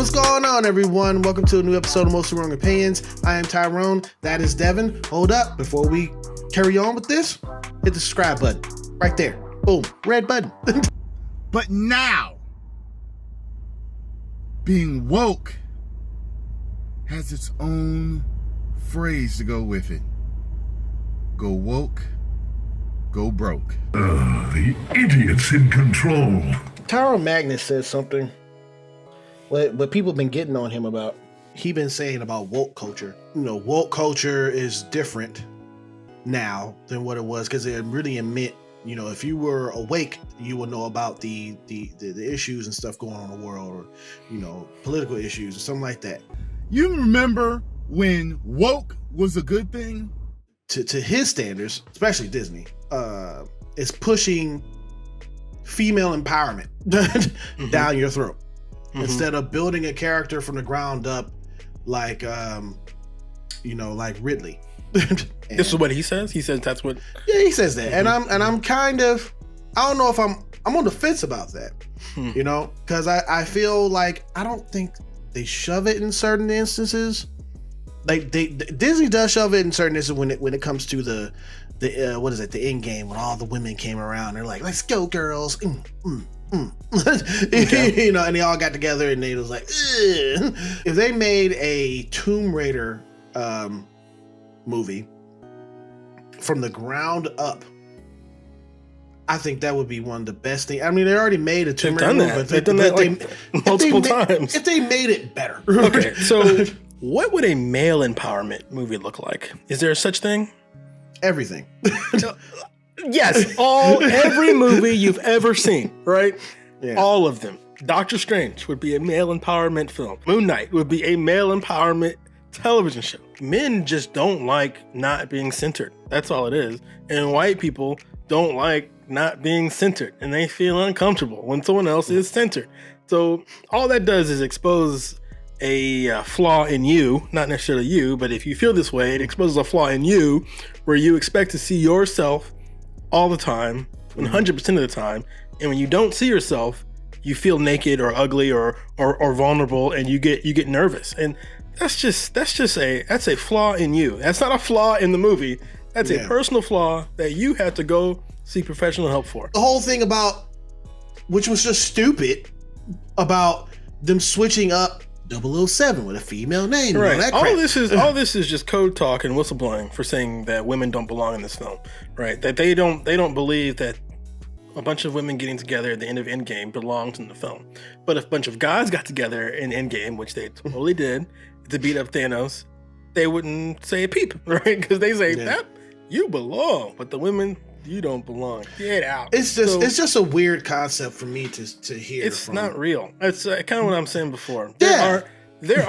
What's going on, everyone? Welcome to a new episode of Mostly Wrong Opinions. I am Tyrone. That is Devin. Hold up. Before we carry on with this, hit the subscribe button. Right there. Boom. Red button. But now, being woke has its own phrase to go with it. Go woke, go broke. The idiots in control. Tyrone Magnus says something what people have been getting on him about. He been saying about woke culture. You know, woke culture is different now than what it was, because it really meant, you know, if you were awake, you would know about the issues and stuff going on in the world, or, you know, political issues or something like that. You remember when woke was a good thing? To his standards, especially Disney, is pushing female empowerment down your throat. Instead of building a character from the ground up, like you know, like Ridley. This is what he says. He says that's what. Yeah, he says that, and I'm kind of, I don't know if I'm on the fence about that. You know, because I feel like I don't think they shove it in certain instances. Like Disney does shove it in certain instances when it comes to the what is it, the end game, when all the women came around. They're like, let's go, girls. Okay. You know, and they all got together and they was like, ugh. If they made a Tomb Raider movie from the ground up, I think that would be one of the best things. I mean, they already made a Tomb Raider movie, but they've done that like multiple times. If they made it better. Okay, so what would a male empowerment movie look like? Is there such thing? Everything. Yes, every movie you've ever seen, right? Yeah. All of them. Doctor Strange would be a male empowerment film. Moon Knight would be a male empowerment television show. Men just don't like not being centered. That's all it is. And white people don't like not being centered, and they feel uncomfortable when someone else is centered. So all that does is expose a flaw in you, not necessarily you, but if you feel this way, it exposes a flaw in you where you expect to see yourself all the time, 100% of the time, and when you don't see yourself, you feel naked or ugly or vulnerable, and you get nervous. And that's a flaw in you. That's not a flaw in the movie. That's a personal flaw that you had to go seek professional help for. The whole thing about, which was just stupid, about them switching up 007 with a female name. Right. And all that crap. All this is just code talk and whistleblowing for saying that women don't belong in this film. Right. That they don't believe that a bunch of women getting together at the end of Endgame belongs in the film. But if a bunch of guys got together in Endgame, which they totally did, to beat up Thanos, they wouldn't say a peep, right? Because they say that you belong, but the women, you don't belong. Get out. It's just a weird concept for me to hear. It's not real. It's kind of what I'm saying before. There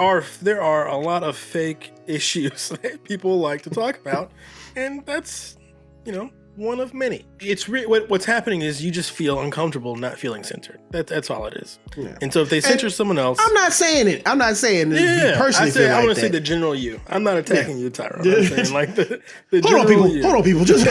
are a lot of fake issues that people like to talk about, and that's, you know, one of many. It's what's happening is you just feel uncomfortable not feeling centered. That's all it is. Yeah. And so if they center someone else, I'm not saying it. Yeah, personally, I want to say the general you. I'm not attacking you, Tyrone. I'm saying like the general you. Hold on, people. Just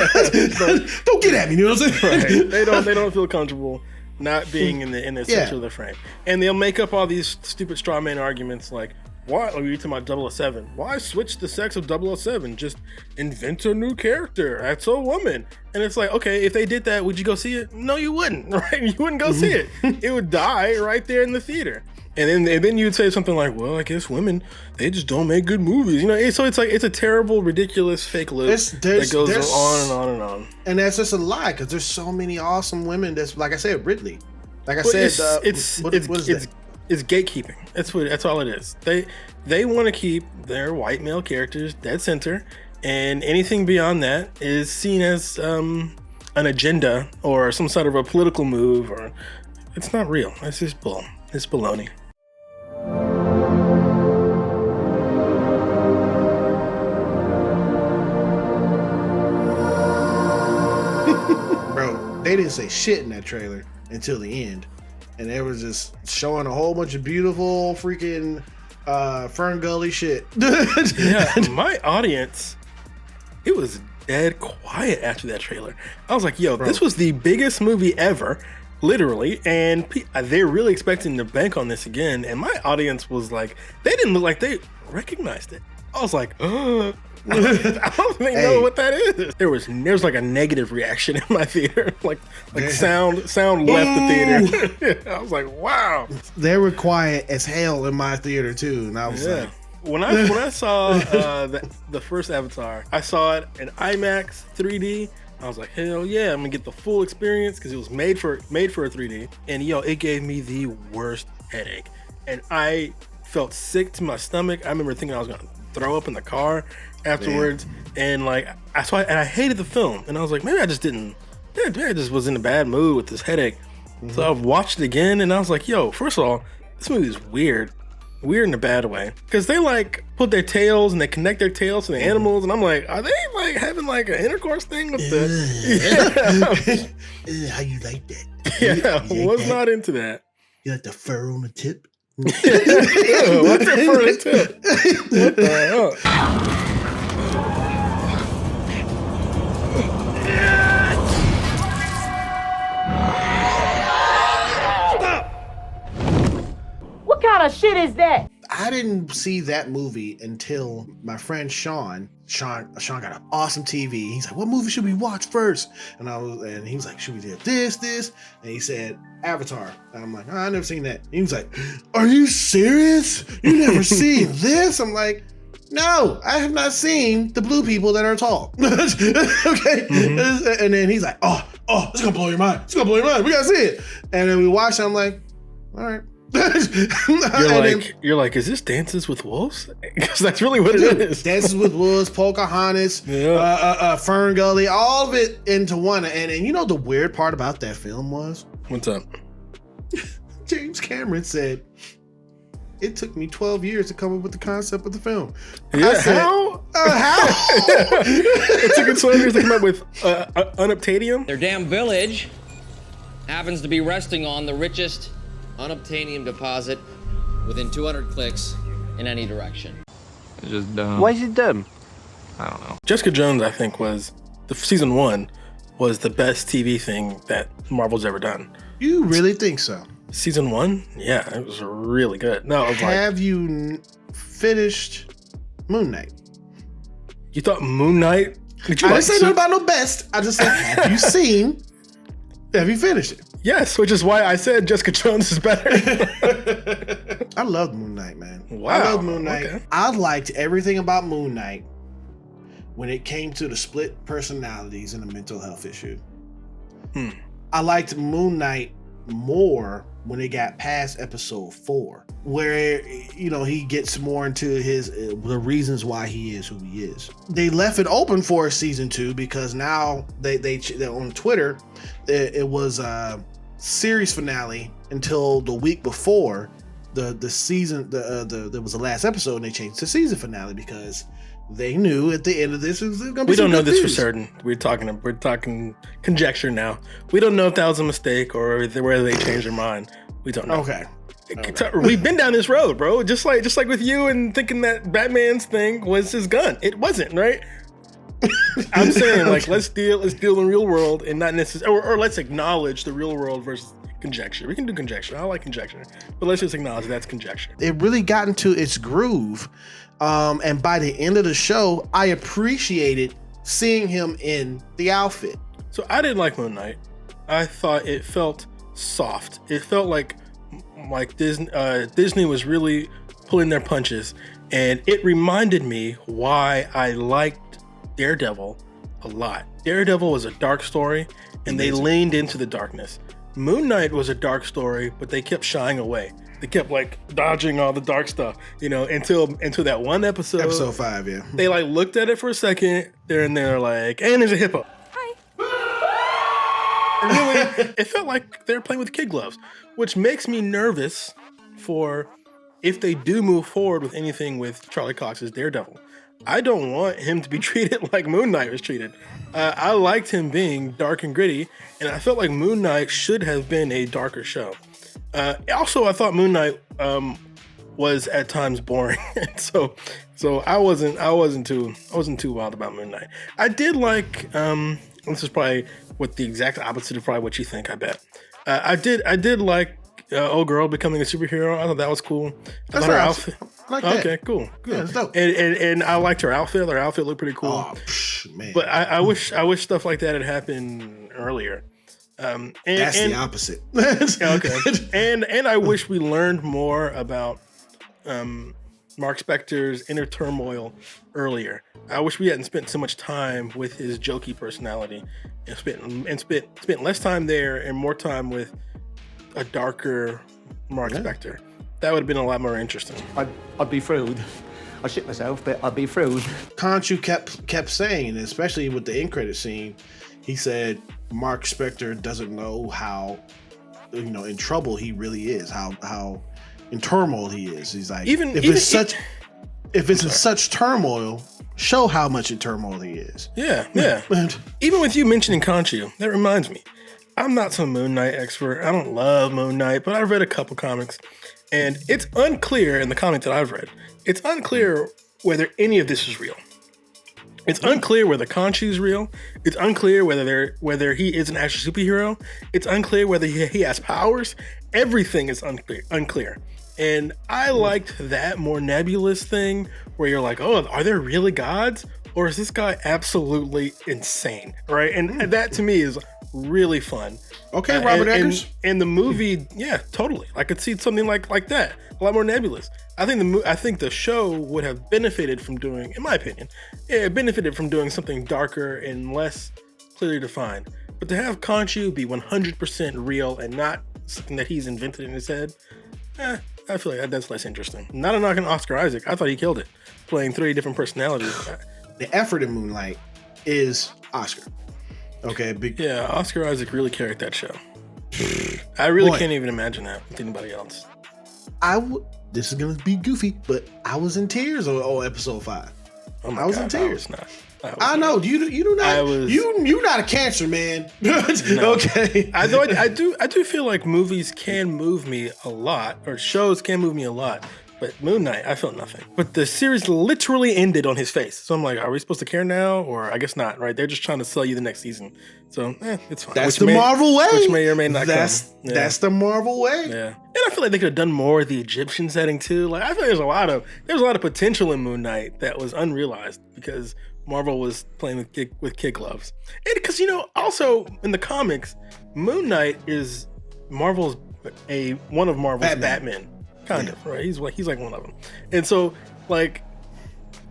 don't get at me. You know what I'm saying? Right. They don't feel comfortable not being in the center of the frame, and they'll make up all these stupid straw man arguments like, why are you talking about 007? Why switch the sex of 007? Just invent a new character. That's a woman. And it's like, okay, if they did that, would you go see it? No, you wouldn't, right? You wouldn't go see it. It would die right there in the theater. And then you'd say something like, well, I guess women, they just don't make good movies. You know, so it's like, it's a terrible, ridiculous fake loop that goes on and on and on. And that's just a lie, because there's so many awesome women that's, like I said, Ridley. Like I said, it's gatekeeping. That's all it is. They want to keep their white male characters dead center, and anything beyond that is seen as an agenda or some sort of a political move, or it's not real. It's just bull. It's baloney. Bro, they didn't say shit in that trailer until the end. And they were just showing a whole bunch of beautiful freaking Fern Gully shit. Yeah, my audience, it was dead quiet after that trailer. I was like, yo, this was the biggest movie ever. literally, and they're really expecting to bank on this again. And my audience was like, they didn't look like they recognized it. I was like, I don't even know what that is. There was like a negative reaction in my theater, like sound left the theater. I was like, wow. They were quiet as hell in my theater too, and I was like, when I saw the first Avatar, I saw it in IMAX 3D. I was like, hell yeah, I'm gonna get the full experience because it was made for a 3D. And it gave me the worst headache, and I felt sick to my stomach. I remember thinking I was gonna throw up in the car afterwards. And like I hated the film, and I was like, maybe I just was in a bad mood with this headache. So I watched it again, and I was like, yo, first of all, this movie is weird in a bad way, because they like put their tails and they connect their tails to the animals, and I'm like, are they like having like an intercourse thing with the how you like that? Yeah, was not into that. You like the fur on the tip? What's that fur on the tip? What the hell? What kind of shit is that? I didn't see that movie until my friend Sean got an awesome TV. He's like, what movie should we watch first? And he was like, should we do this? And he said, Avatar. And I'm like, oh, I never seen that. And he was like, are you serious? You never seen this? I'm like, no, I have not seen the blue people that are tall. Okay. And then he's like, oh, it's gonna blow your mind. We gotta see it. And then we watched it. I'm like, all right. You're like, is this Dances with Wolves? Because that's really what it is. Dances with Wolves, Pocahontas, Fern Gully, all of it into one. And you know the weird part about that film was? What's up? James Cameron said, it took me 12 years to come up with the concept of the film. Yeah, I said, how? It took him 12 years to come up with unobtainium? Their damn village happens to be resting on the richest unobtainium deposit within 200 clicks in any direction. It's just dumb. Why is it dumb? I don't know. Jessica Jones, I think, was season 1 was the best TV thing that Marvel's ever done. You really think so? Season 1? Yeah, it was really good. No, I was have you finished Moon Knight? You thought Moon Knight? I didn't say nothing about no best. I just said, have you finished it? Yes, which is why I said Jessica Jones is better. I loved Moon Knight, man. Wow. I loved Moon Knight. Okay. I liked everything about Moon Knight when it came to the split personalities and the mental health issue. I liked Moon Knight more when it got past episode 4, where he gets more into the reasons why he is who he is. They left it open for season 2 because now they on Twitter it was a series finale until the week before the season. There was the last episode, and they changed the season finale because they knew at the end of this it was going to be. We don't know this for certain. We're talking conjecture now. We don't know if that was a mistake or whether they changed their mind. We don't know. Okay. We've been down this road, bro. Just like with you and thinking that Batman's thing was his gun. It wasn't, right? I'm saying like let's deal in real world and not necessarily, or let's acknowledge the real world versus conjecture. We can do conjecture. I like conjecture, but let's just acknowledge that's conjecture. It really got into its groove. And by the end of the show, I appreciated seeing him in the outfit. So I didn't like Moon Knight. I thought it felt soft. It felt like Disney was really pulling their punches, and it reminded me why I liked Daredevil a lot. Daredevil was a dark story, and they leaned into the darkness. Moon Knight was a dark story, but they kept shying away. They kept like dodging all the dark stuff, until that one episode. Episode 5, yeah. They like looked at it for a second, they're like, and there's a hippo. Really, it felt like they're playing with kid gloves, which makes me nervous for if they do move forward with anything with Charlie Cox's Daredevil. I don't want him to be treated like Moon Knight was treated. I liked him being dark and gritty, and I felt like Moon Knight should have been a darker show. Also, I thought Moon Knight was at times boring, so I wasn't too wild about Moon Knight. I did like. This is probably what the exact opposite of probably what you think. I bet I did like old girl becoming a superhero. I thought that was cool. I thought her outfit. I like that. Okay, cool, good. Yeah, it's dope. And I liked her outfit. Her outfit looked pretty cool. Oh, man. But I wish stuff like that had happened earlier. That's the opposite. Okay. And I wish we learned more about Mark Spector's inner turmoil earlier. I wish we hadn't spent so much time with his jokey personality and spent less time there and more time with a darker Mark Spector. That would have been a lot more interesting. I'd be thrilled. I shit myself, but I'd be thrilled. Khonshu kept saying, especially with the end credit scene, he said Mark Spector doesn't know how, in trouble he really is, how in turmoil he is. He's like, if it's in such turmoil, show how much in turmoil he is. Yeah. Even with you mentioning Khonshu, that reminds me, I'm not some Moon Knight expert. I don't love Moon Knight, but I've read a couple comics, and it's unclear in the comic that I've read. It's unclear whether any of this is real. It's unclear whether Khonshu's real. It's unclear whether he is an actual superhero. It's unclear whether he has powers. Everything is unclear. And I liked that more nebulous thing where you're like, oh, are there really gods? Or is this guy absolutely insane? Right? And that to me is really fun. Okay, Robert Eggers. And the movie, yeah, totally. I could see something like that. A lot more nebulous. I think the show would have benefited from doing, in my opinion, it benefited from doing something darker and less clearly defined. But to have Khonshu be 100% real and not something that he's invented in his head, I feel like that's less interesting. Not a knock on Oscar Isaac. I thought he killed it, playing 3 different personalities. The effort in Moonlight is Oscar. Okay. Yeah, Oscar Isaac really carried that show. I really can't even imagine that with anybody else. This is gonna be goofy, but I was in tears on episode 5. Oh my I was God, in tears. I know you do not. You're not a cancer man. No. Okay. I do feel like movies can move me a lot, or shows can move me a lot. But Moon Knight, I felt nothing. But the series literally ended on his face. So I'm like, are we supposed to care now? Or I guess not, right? They're just trying to sell you the next season. So, it's fine. That's the Marvel way. Which may or may not come. That's the Marvel way. Yeah. And I feel like they could have done more with the Egyptian setting too. Like, I feel like there's a lot of potential in Moon Knight that was unrealized because Marvel was playing with kid gloves. And because, also in the comics, Moon Knight is one of Marvel's Batman. Kind of, right? He's like one of them. And so, like,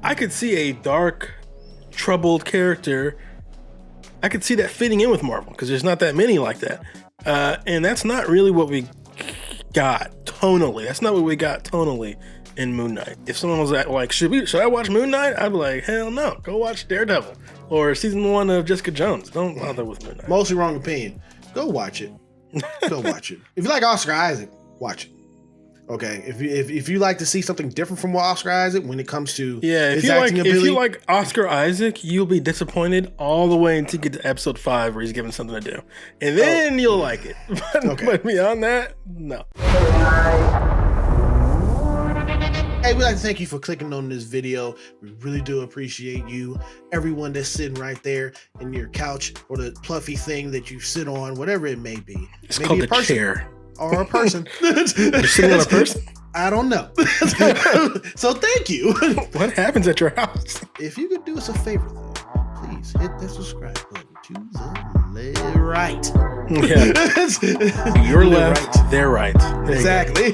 I could see a dark, troubled character. I could see that fitting in with Marvel because there's not that many like that. And that's not really what we got tonally. That's not what we got tonally in Moon Knight. If someone was like, should I watch Moon Knight? I'd be like, hell no. Go watch Daredevil or season 1 of Jessica Jones. Don't bother with Moon Knight. Mostly wrong opinion. Go watch it. Go watch it. If you like Oscar Isaac, watch it. Okay, if you like to see something different from Oscar Isaac when it comes to his acting ability, if you like Oscar Isaac, you'll be disappointed all the way until you get to episode 5 where he's given something to do, and then you'll like it. But beyond that, no. Hey, we'd like to thank you for clicking on this video. We really do appreciate you. Everyone that's sitting right there in your couch or the fluffy thing that you sit on, whatever it may be. It's maybe called a the chair. Or a person. You're sitting on a person? I don't know. So thank you. What happens at your house? If you could do us a favor, though, please hit that subscribe button to the right. Yeah. Your left, right. their right. Exactly.